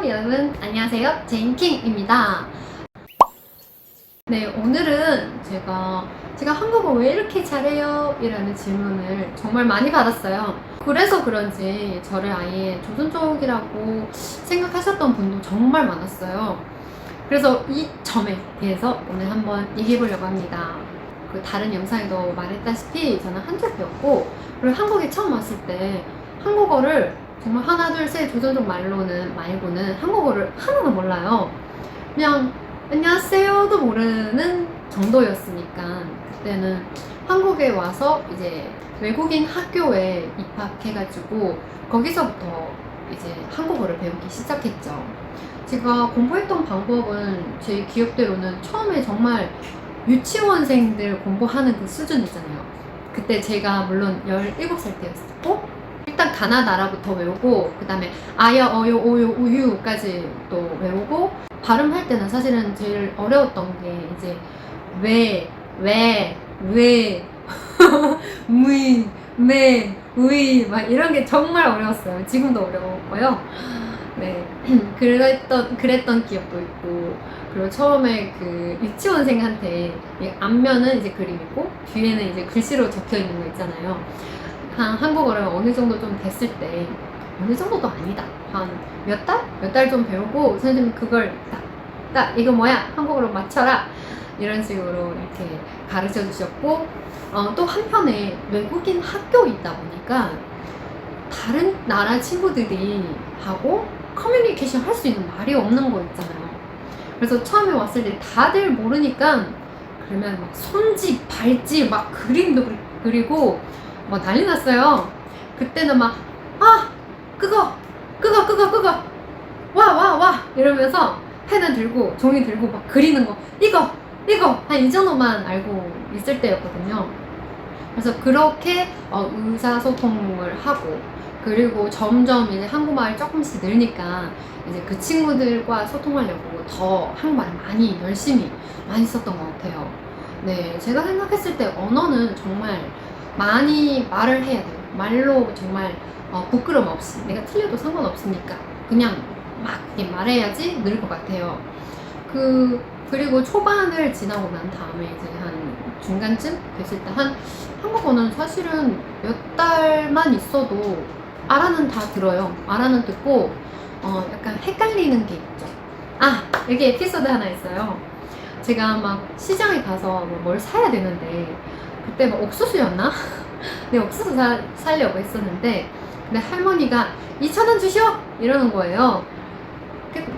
여러분 안녕하세요. 제인킹입니다. 네, 오늘은 제가 한국어 왜 이렇게 잘해요? 이라는 질문을 정말 많이 받았어요. 그래서 그런지 저를 아예 조선족이라고 생각하셨던 분도 정말 많았어요. 그래서 이 점에 대해서 오늘 한번 얘기해 보려고 합니다. 그 다른 영상에도 말했다시피 저는 한족이었고, 그리고 한국에 처음 왔을 때 한국어를 정말 하나 둘 셋 조선족 말고는 한국어를 하나도 몰라요. 그냥 안녕하세요도 모르는 정도였으니까 그때는 한국에 와서 이제 외국인 학교에 입학해가지고 거기서부터 이제 한국어를 배우기 시작했죠. 제가 공부했던 방법은 제 기억대로는 처음에 정말 유치원생들 공부하는 그 수준이잖아요. 그때 제가 물론 17살 때였고, 일단 가나다라부터 외우고, 그 다음에 아야, 어요, 오요, 우유까지 또 외우고, 발음할 때는 사실은 제일 어려웠던 게 이제 왜, 무, 매, 우이 막 이런 게 정말 어려웠어요. 지금도 어려워요. 네, 그랬던 기억도 있고, 그리고 처음에 그 유치원생한테 앞면은 이제 그림이고 뒤에는 이제 글씨로 적혀 있는 거 있잖아요. 한국어를 어느 정도 좀 됐을 때, 어느 정도도 아니다, 한 몇 달 좀 배우고 선생님이 그걸 딱 이거 뭐야? 한국어로 맞춰라, 이런 식으로 이렇게 가르쳐 주셨고, 또 한편에 외국인 학교이다 보니까 다른 나라 친구들이 하고 커뮤니케이션 할 수 있는 말이 없는 거 있잖아요. 그래서 처음에 왔을 때 다들 모르니까 그러면 막 손짓, 발짓, 막 그림도 그리고 막 난리 났어요. 그때는 막 그거 와 이러면서 펜을 들고 종이 들고 막 그리는 거, 이거 한 이 정도만 알고 있을 때였거든요. 그래서 그렇게 의사소통을 하고, 그리고 점점 이제 한국말이 조금씩 늘니까 이제 그 친구들과 소통하려고 더 한국말을 열심히 많이 썼던 것 같아요. 네, 제가 생각했을 때 언어는 정말 많이 말을 해야 돼요. 말로 정말 부끄럼 없이, 내가 틀려도 상관없으니까 그냥 막 이렇게 말해야지 늘 것 같아요. 그리고 초반을 지나고 난 다음에 이제 한 중간쯤 됐을 때 한국어는 사실은 몇 달만 있어도 알아는 다 들어요. 알아는 듣고 약간 헷갈리는 게 있죠. 여기 에피소드 하나 있어요. 제가 막 시장에 가서 뭘 사야 되는데, 그때 막 옥수수였나? 네, 옥수수 사려고 했었는데, 근데 할머니가 2,000원 주시오! 이러는 거예요.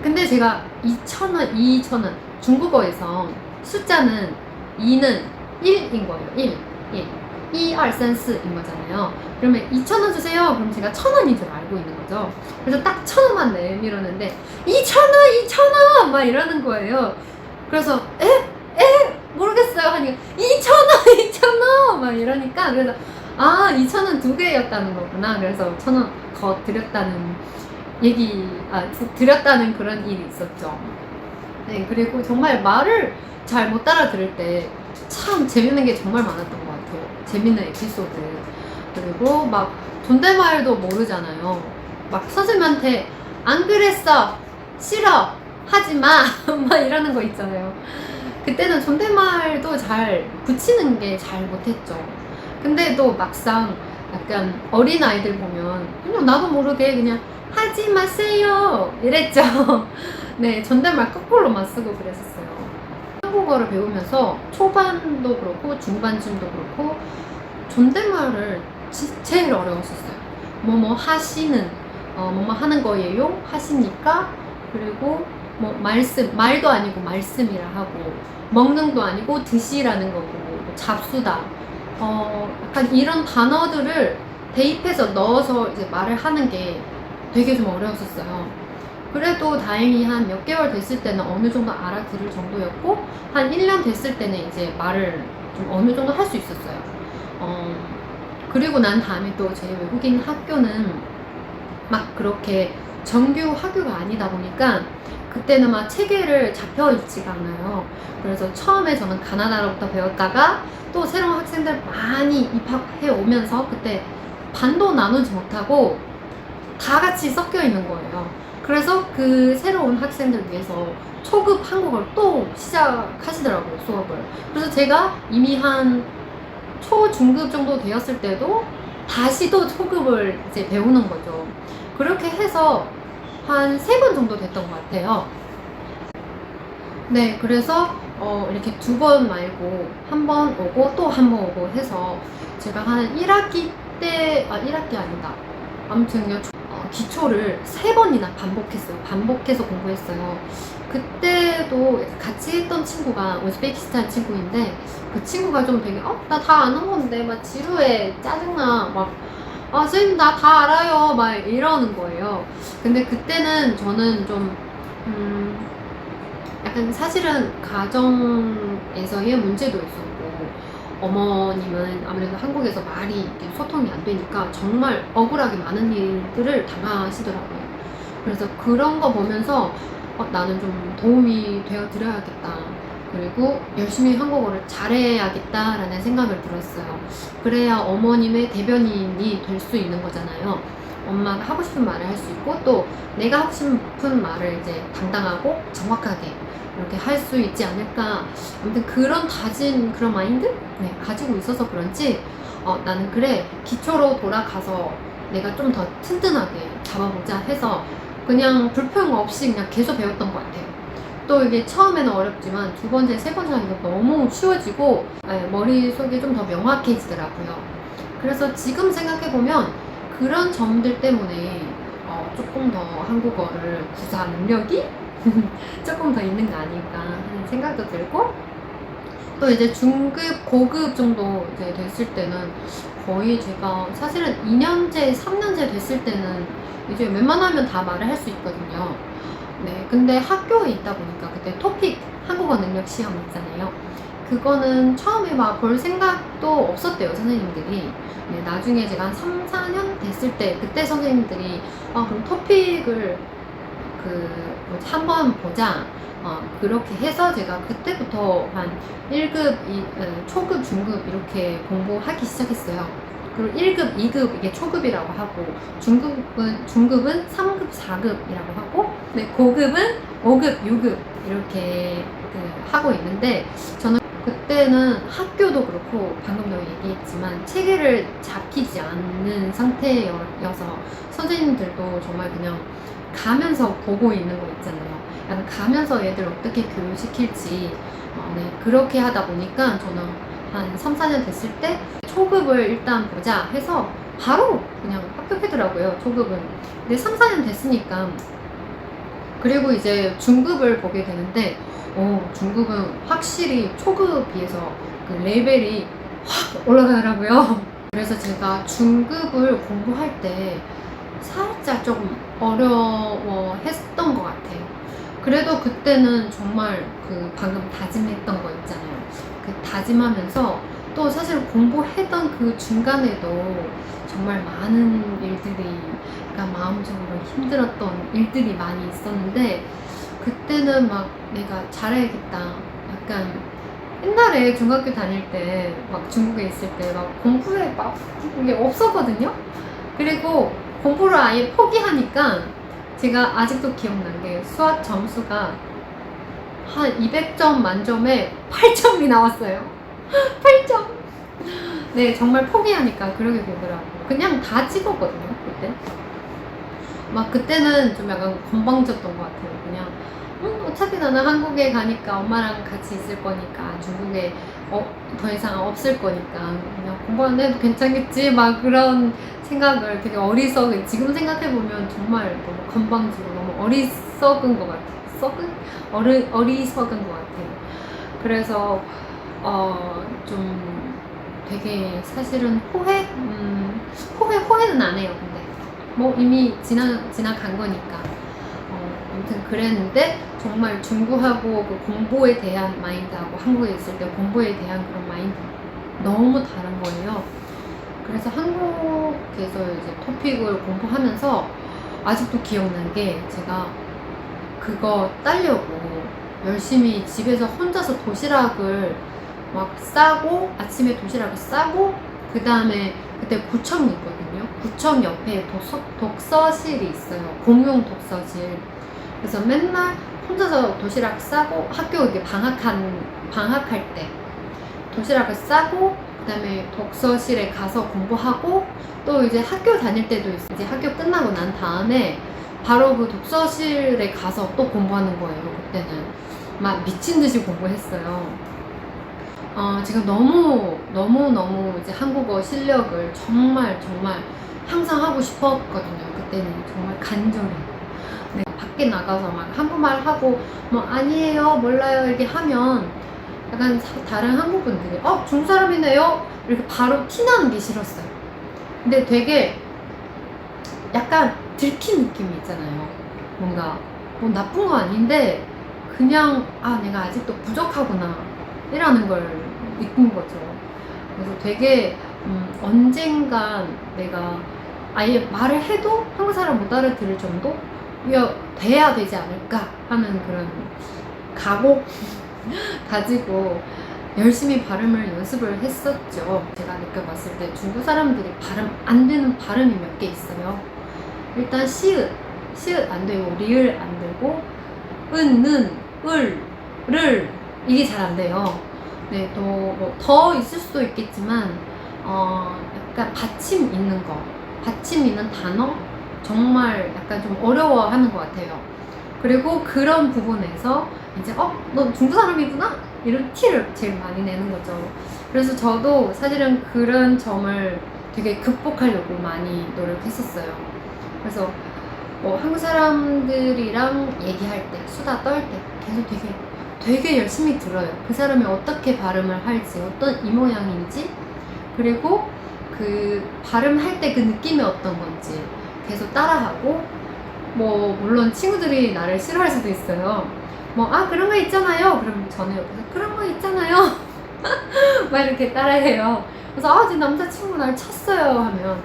근데 제가 2,000원, 중국어에서 숫자는 2는 1인 거예요. 1. 2, 2, 3, 4인 거잖아요. 그러면 2,000원 주세요. 그럼 제가 1,000원인 줄 알고 있는 거죠. 그래서 딱 1,000원만 내밀었는데 2,000원! 막 이러는 거예요. 그래서 모르겠어요 하니까 2,000원! 막 이러니까, 그래서 2,000원 두 개였다는 거구나. 그래서 1,000원 더 드렸다는 드렸다는 그런 일이 있었죠. 네, 그리고 정말 말을 잘 못 알아들을 때 참 재밌는 게 정말 많았던 것 같아요. 재밌는 에피소드. 그리고 막 존댓말도 모르잖아요. 막 선생님한테 안 그랬어, 싫어, 하지마 막 이러는 거 있잖아요. 그때는 존댓말도 잘 붙이는 게 잘 못했죠. 근데 또 막상 약간 어린 아이들 보면 그냥 나도 모르게 그냥 하지 마세요 이랬죠. 네, 존댓말 거꾸로만 쓰고 그랬었어요. 한국어를 배우면서 초반도 그렇고 중반쯤도 그렇고 존댓말을 제일 어려웠었어요. 뭐뭐 하시는, 뭐뭐 하는 거예요, 하시니까, 그리고 뭐 말도 아니고 말씀이라 하고, 먹는도 아니고 드시라는 거고, 잡수다, 약간 이런 단어들을 대입해서 넣어서 이제 말을 하는 게 되게 좀 어려웠었어요. 그래도 다행히 한 몇 개월 됐을 때는 어느 정도 알아들을 정도였고, 한 1년 됐을 때는 이제 말을 좀 어느 정도 할 수 있었어요. 그리고 난 다음에 또 제 외국인 학교는 막 그렇게 정규 학교가 아니다 보니까 그때는 막 체계를 잡혀 있지가 않아요. 그래서 처음에 저는 가나다로부터 배웠다가 또 새로운 학생들 많이 입학해 오면서 그때 반도 나누지 못하고 다 같이 섞여 있는 거예요. 그래서 그 새로운 학생들 위해서 초급 한국어를 또 시작하시더라고요, 수업을. 그래서 제가 이미 한 초중급 정도 되었을 때도 다시 또 초급을 이제 배우는 거죠. 그렇게 해서 한 3번 정도 됐던 것 같아요. 네, 그래서 이렇게 2번 말고 한 번 오고 또 한 번 오고 해서 제가 한 1학기 때, 1학기 아니다. 아무튼요, 기초를 3번이나 반복했어요. 반복해서 공부했어요. 그때도 같이 했던 친구가 우즈베키스탄 친구인데, 그 친구가 좀 되게, 나 다 아는 건데, 막 지루해, 짜증나, 막, 선생님 나 다 알아요, 막 이러는 거예요. 근데 그때는 저는 좀, 약간 사실은 가정에서의 문제도 있었고, 어머님은 아무래도 한국에서 말이 이렇게 소통이 안 되니까 정말 억울하게 많은 일들을 당하시더라고요. 그래서 그런 거 보면서 나는 좀 도움이 되어 드려야겠다. 그리고 열심히 한국어를 잘해야겠다라는 생각을 들었어요. 그래야 어머님의 대변인이 될 수 있는 거잖아요. 엄마가 하고 싶은 말을 할 수 있고, 또 내가 하고 싶은 말을 이제 당당하고 정확하게 이렇게 할 수 있지 않을까. 아무튼 그런 다진 그런 마인드? 네, 가지고 있어서 그런지 나는 그래, 기초로 돌아가서 내가 좀 더 튼튼하게 잡아보자 해서 그냥 불평 없이 그냥 계속 배웠던 것 같아요. 또 이게 처음에는 어렵지만 2번째, 3번째 하니까 너무 쉬워지고 머릿속이 좀 더 명확해지더라고요. 그래서 지금 생각해보면 그런 점들 때문에 조금 더 한국어를 구사 능력이 조금 더 있는 거 아닐까 하는 생각도 들고, 또 이제 중급, 고급 정도 이제 됐을 때는 거의 제가 사실은 2년제, 3년제 됐을 때는 이제 웬만하면 다 말을 할 수 있거든요. 네, 근데 학교에 있다 보니까 그때 토픽 한국어 능력 시험 있잖아요. 그거는 처음에 막 볼 생각도 없었대요, 선생님들이. 네, 나중에 제가 한 3, 4년 됐을 때 그때 선생님들이 그럼 토픽을 한번 보자. 그렇게 해서 제가 그때부터 한 1급, 초급, 중급 이렇게 공부하기 시작했어요. 그리고 1급, 2급 이게 초급이라고 하고, 중급은 3급, 4급이라고 하고, 네, 고급은 5급, 6급 이렇게 하고 있는데, 저는 그때는 학교도 그렇고 방금도 얘기했지만 체계를 잡히지 않는 상태여서 선생님들도 정말 그냥 가면서 보고 있는 거 있잖아요. 약간 가면서 애들 어떻게 교육시킬지 네, 그렇게 하다 보니까 저는 한 3, 4년 됐을 때 초급을 일단 보자 해서 바로 그냥 합격하더라고요, 초급은. 근데 3, 4년 됐으니까, 그리고 이제 중급을 보게 되는데 중급은 확실히 초급에 비해서 그 레벨이 확 올라가더라고요. 그래서 제가 중급을 공부할 때 살짝 조금 어려워했던 것 같아요. 그래도 그때는 정말 방금 다짐했던 거 있잖아요. 그 다짐하면서 또 사실 공부했던 그 중간에도 정말 많은 일들이, 그러니까 마음적으로 힘들었던 일들이 많이 있었는데, 그때는 막 내가 잘해야겠다. 약간 옛날에 중학교 다닐 때 막 중국에 있을 때 막 공부에 막 이게 없었거든요. 그리고 공부를 아예 포기하니까 제가 아직도 기억난 게 수학 점수가 한 200점 만점에 8점이 나왔어요. 8점. 네, 정말 포기하니까 그러게 되더라고요. 그냥 다 찍었거든요, 그때. 막 그때는 좀 약간 건방졌던 것 같아요. 그냥 어차피 나는 한국에 가니까 엄마랑 같이 있을 거니까, 중국에 더 이상 없을 거니까 그냥 공부 안 해도 괜찮겠지, 막 그런 생각을 되게 지금 생각해보면 정말 너무 건방지고 너무 어리석은 것 같아요. 어리석은 것 같아요. 그래서 좀 되게 사실은 호해는 안 해요. 근데 뭐 이미 지나간 거니까. 아무튼 그랬는데 정말 중국하고 그 공부에 대한 마인드하고 한국에 있을 때 공부에 대한 그런 마인드 너무 다른 거예요. 그래서 한국에서 이제 토픽을 공부하면서 아직도 기억난 게, 제가 그거 따려고 열심히 집에서 혼자서 도시락을 막 싸고, 아침에 도시락을 싸고, 그 다음에 그때 구청 있거든요. 구청 옆에 독서실이 있어요. 공용 독서실. 그래서 맨날 혼자서 도시락 싸고 학교 이게 방학할 때 도시락을 싸고 그다음에 독서실에 가서 공부하고 또 이제 학교 다닐 때도 있어요. 이제 학교 끝나고 난 다음에 바로 그 독서실에 가서 또 공부하는 거예요. 그때는 막 미친 듯이 공부했어요. 지금 너무 이제 한국어 실력을 정말 향상하고 싶었거든요. 그때는 정말 간절히. 네, 밖에 나가서 막 한국말 하고 뭐 아니에요, 몰라요 이렇게 하면 약간 다른 한국 분들이 중국 사람이네요 이렇게 바로 티나는 게 싫었어요. 근데 되게 약간 들킨 느낌이 있잖아요. 뭔가 뭐 나쁜 거 아닌데 그냥 내가 아직도 부족하구나 이라는 걸 느낀 거죠. 그래서 되게 언젠간 내가 아예 말을 해도 한국 사람 못 알아들을 정도 돼야 되지 않을까 하는 그런 각오 가지고 열심히 발음을 연습을 했었죠. 제가 느껴봤을 때 중국 사람들이 발음 안 되는 발음이 몇 개 있어요. 일단 시읒 안 되고 리을 안 되고 은, 는, 을 이게 잘 안 돼요. 네, 또 뭐 더 있을 수도 있겠지만 약간 받침 있는 단어 정말 약간 좀 어려워하는 것 같아요. 그리고 그런 부분에서 이제 너 중국 사람이구나? 이런 티를 제일 많이 내는 거죠. 그래서 저도 사실은 그런 점을 되게 극복하려고 많이 노력했었어요. 그래서 뭐 한국 사람들이랑 얘기할 때, 수다 떨 때 계속 되게 열심히 들어요. 그 사람이 어떻게 발음을 할지, 어떤 이 모양인지, 그리고 그 발음할 때 그 느낌이 어떤 건지 계속 따라하고, 뭐 물론 친구들이 나를 싫어할 수도 있어요. 뭐 그런 거 있잖아요. 그럼 저는 옆에서 그런 거 있잖아요. 막 이렇게 따라해요. 그래서 제 남자친구 날 찼어요 하면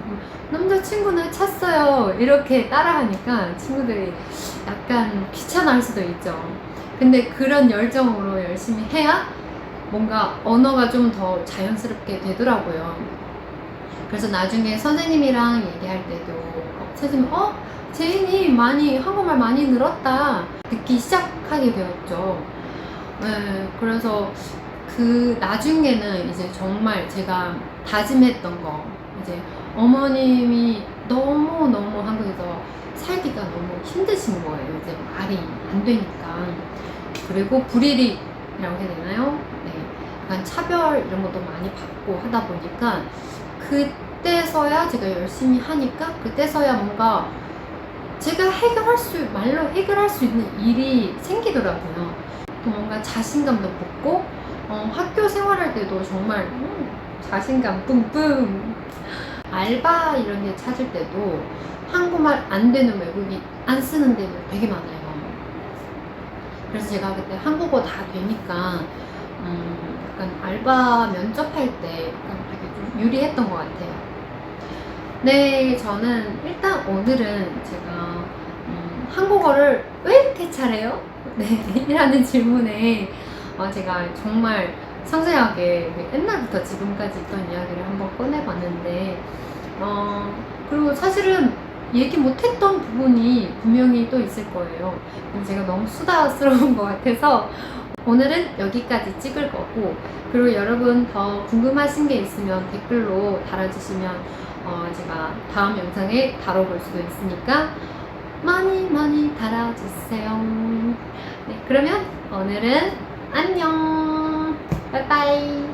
남자친구 날 찼어요 이렇게 따라하니까 친구들이 약간 귀찮아할 수도 있죠. 근데 그런 열정으로 열심히 해야 뭔가 언어가 좀 더 자연스럽게 되더라고요. 그래서 나중에 선생님이랑 얘기할 때도 선생님 제인이 한국말 많이 늘었다 듣기 시작하게 되었죠. 네, 그래서 그 나중에는 이제 정말 제가 다짐했던 거, 이제 어머님이 너무 한국에서 살기가 너무 힘드신 거예요. 이제 말이 안 되니까. 그리고 불이익이라고 해야 되나요? 네, 약간 차별 이런 것도 많이 받고 하다 보니까 그때서야 제가 열심히 하니까 그때서야 뭔가 제가 말로 해결할 수 있는 일이 생기더라고요. 또 뭔가 자신감도 붙고 학교 생활할 때도 정말 자신감 뿜뿜. 알바 이런 데 찾을 때도 한국말 안 되는 외국인 안 쓰는 데도 되게 많아요. 그래서 제가 그때 한국어 다 되니까 약간 알바 면접할 때 약간 되게 좀 유리했던 것 같아요. 네, 저는 일단 오늘은 제가 한국어를 왜 이렇게 잘해요? 네, 이라는 질문에 제가 정말 상세하게 옛날부터 지금까지 있던 이야기를 한번 꺼내봤는데 그리고 사실은 얘기 못했던 부분이 분명히 또 있을 거예요. 제가 너무 수다스러운 것 같아서 오늘은 여기까지 찍을 거고, 그리고 여러분 더 궁금하신 게 있으면 댓글로 달아주시면 제가 다음 영상에 다뤄볼 수도 있으니까 많이 달아주세요. 네, 그러면 오늘은 안녕. 빠이빠이.